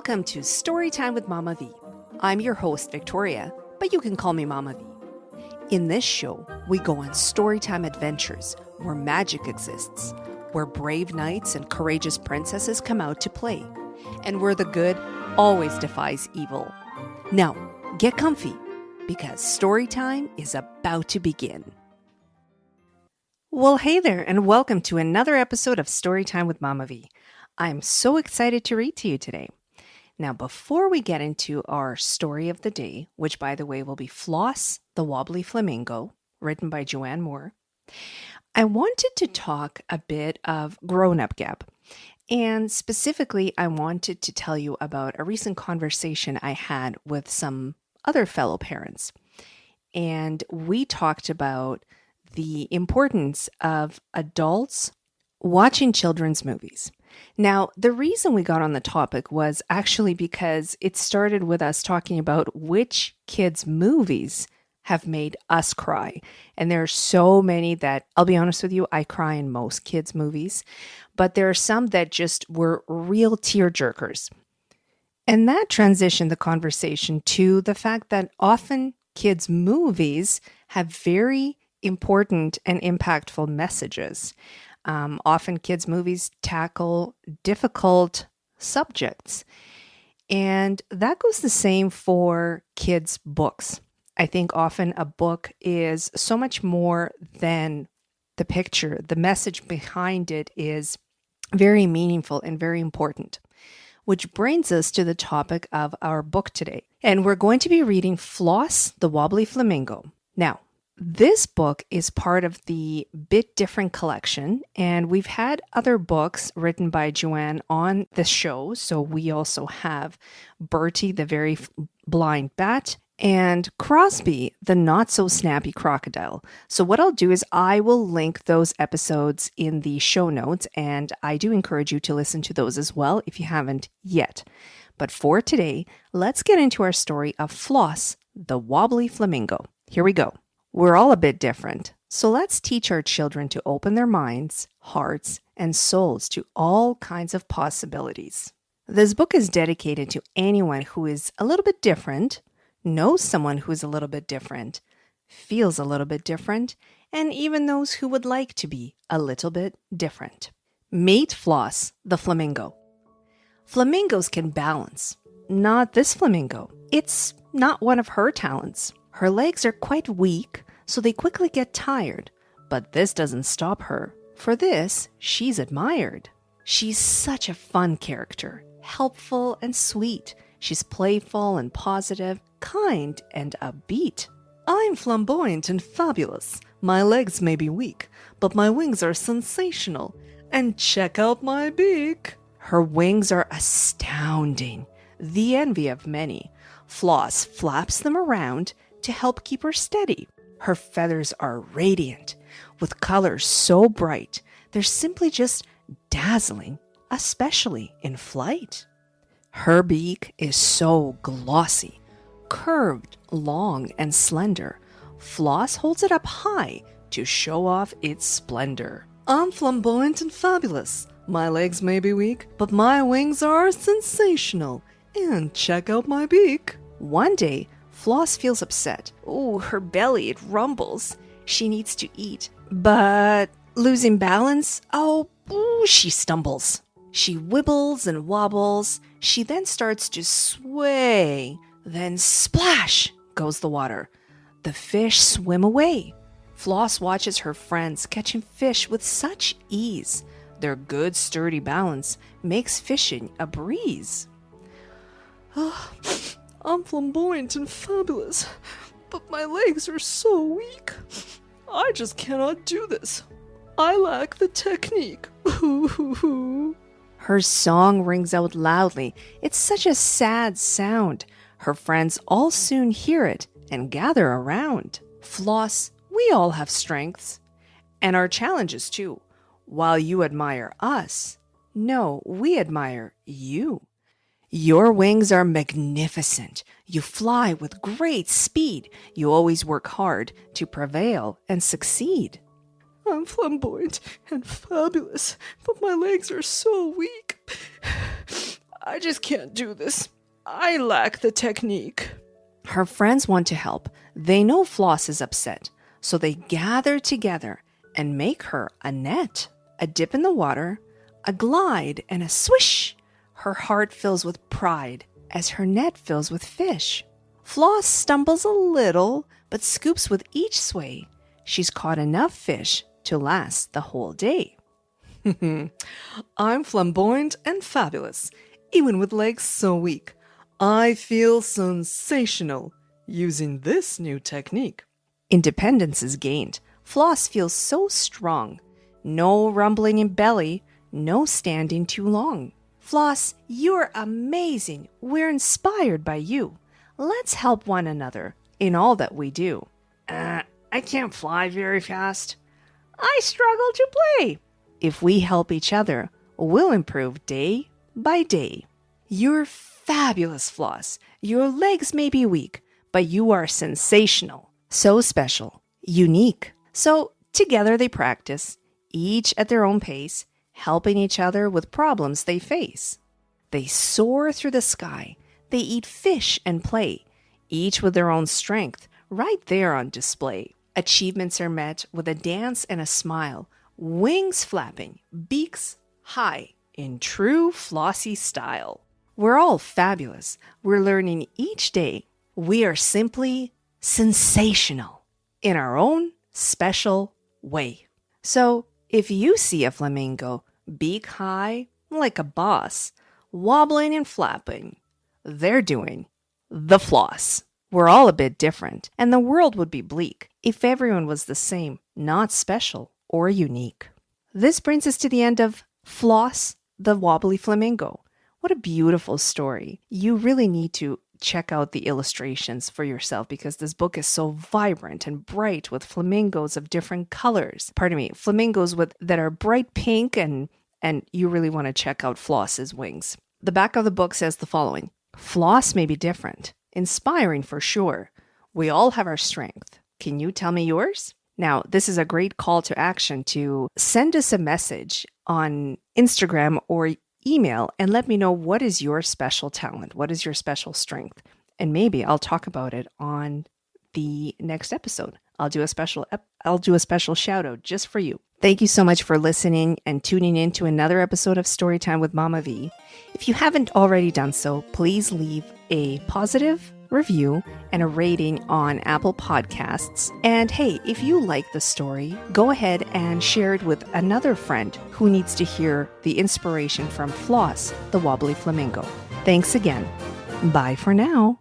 Welcome to Storytime with Mama V. I'm your host, Victoria, but you can call me Mama V. In this show, we go on storytime adventures where magic exists, where brave knights and courageous princesses come out to play, and where the good always defies evil. Now, get comfy, because storytime is about to begin. Well, hey there, and welcome to another episode of Storytime with Mama V. I'm so excited to read to you today. Now, before we get into our story of the day, which, by the way, will be Floss the Wobbly Flamingo, written by Joanne Moore, I wanted to talk a bit of grown-up gap. And specifically, I wanted to tell you about a recent conversation I had with some other fellow parents. And we talked about the importance of adults watching children's movies. Now, the reason we got on the topic was actually because it started with us talking about which kids' movies have made us cry. And there are so many that, I'll be honest with you, I cry in most kids' movies. But there are some that just were real tearjerkers. And that transitioned the conversation to the fact that often kids' movies have very important and impactful messages. Often kids' movies tackle difficult subjects. And that goes the same for kids' books. I think often a book is so much more than the picture. The message behind it is very meaningful and very important. Which brings us to the topic of our book today. And we're going to be reading Floss the Wobbly Flamingo. Now, this book is part of the Bit Different collection, and we've had other books written by Joanne on the show. So we also have Bertie, the Very Blind Bat, and Crosby, the Not So Snappy Crocodile. So what I'll do is I will link those episodes in the show notes, and I do encourage you to listen to those as well if you haven't yet. But for today, let's get into our story of Floss, the Wobbly Flamingo. Here we go. We're all a bit different, so let's teach our children to open their minds, hearts, and souls to all kinds of possibilities. This book is dedicated to anyone who is a little bit different, knows someone who is a little bit different, feels a little bit different, and even those who would like to be a little bit different. Meet Floss, the flamingo. Flamingos can balance. Not this flamingo. It's not one of her talents. Her legs are quite weak, so they quickly get tired. But this doesn't stop her. For this, she's admired. She's such a fun character, helpful and sweet. She's playful and positive, kind and upbeat. I'm flamboyant and fabulous. My legs may be weak, but my wings are sensational. And check out my beak. Her wings are astounding, the envy of many. Floss flaps them around to help keep her steady. Her feathers are radiant, with colors so bright, they're simply just dazzling, especially in flight. Her beak is so glossy, curved, long, and slender. Floss holds it up high to show off its splendor. I'm flamboyant and fabulous. My legs may be weak, but my wings are sensational. And check out my beak. One day, Floss feels upset. Oh, her belly, it rumbles. She needs to eat. But losing balance? She stumbles. She wibbles and wobbles. She then starts to sway. Then splash goes the water. The fish swim away. Floss watches her friends catching fish with such ease. Their good, sturdy balance makes fishing a breeze. I'm flamboyant and fabulous, but my legs are so weak. I just cannot do this. I lack the technique. Her song rings out loudly. It's such a sad sound. Her friends all soon hear it and gather around. Floss, we all have strengths, and our challenges too. While you admire us, no, we admire you. Your wings are magnificent. You fly with great speed. You always work hard to prevail and succeed. I'm flamboyant and fabulous, but my legs are so weak. I just can't do this. I lack the technique. Her friends want to help. They know Floss is upset, so they gather together and make her a net, a dip in the water, a glide, and a swish. Her heart fills with pride as her net fills with fish. Floss stumbles a little, but scoops with each sway. She's caught enough fish to last the whole day. I'm flamboyant and fabulous, even with legs so weak. I feel sensational using this new technique. Independence is gained. Floss feels so strong. No rumbling in belly, no standing too long. Floss, you're amazing. We're inspired by you. Let's help one another in all that we do. I can't fly very fast. I struggle to play. If we help each other, we'll improve day by day. You're fabulous, Floss. Your legs may be weak, but you are sensational. So special, unique. So together they practice, each at their own pace, helping each other with problems they face. They soar through the sky. They eat fish and play, each with their own strength, right there on display. Achievements are met with a dance and a smile, wings flapping, beaks high, in true Flossy style. We're all fabulous. We're learning each day. We are simply sensational in our own special way. So if you see a flamingo beak high like a boss, wobbling and flapping, they're doing the floss. We're all a bit different, and the world would be bleak if everyone was the same, not special or unique. This brings us to the end of Floss the Wobbly Flamingo. What a beautiful story. You really need to check out the illustrations for yourself because this book is so vibrant and bright with flamingos of different colors. Flamingos that are bright pink, and you really want to check out Floss's wings. The back of the book says the following: Floss may be different, inspiring for sure. We all have our strength. Can you tell me yours? Now, this is a great call to action to send us a message on Instagram or email and let me know what is your special talent, what is your special strength, and maybe I'll talk about it on the next episode. I'll do a special shout out just for you. Thank you so much for listening and tuning in to another episode of Storytime with Mama V. If you haven't already done so, please leave a positive review and a rating on Apple Podcasts. And hey, if you like the story, go ahead and share it with another friend who needs to hear the inspiration from Floss the Wobbly Flamingo. Thanks again. Bye for now.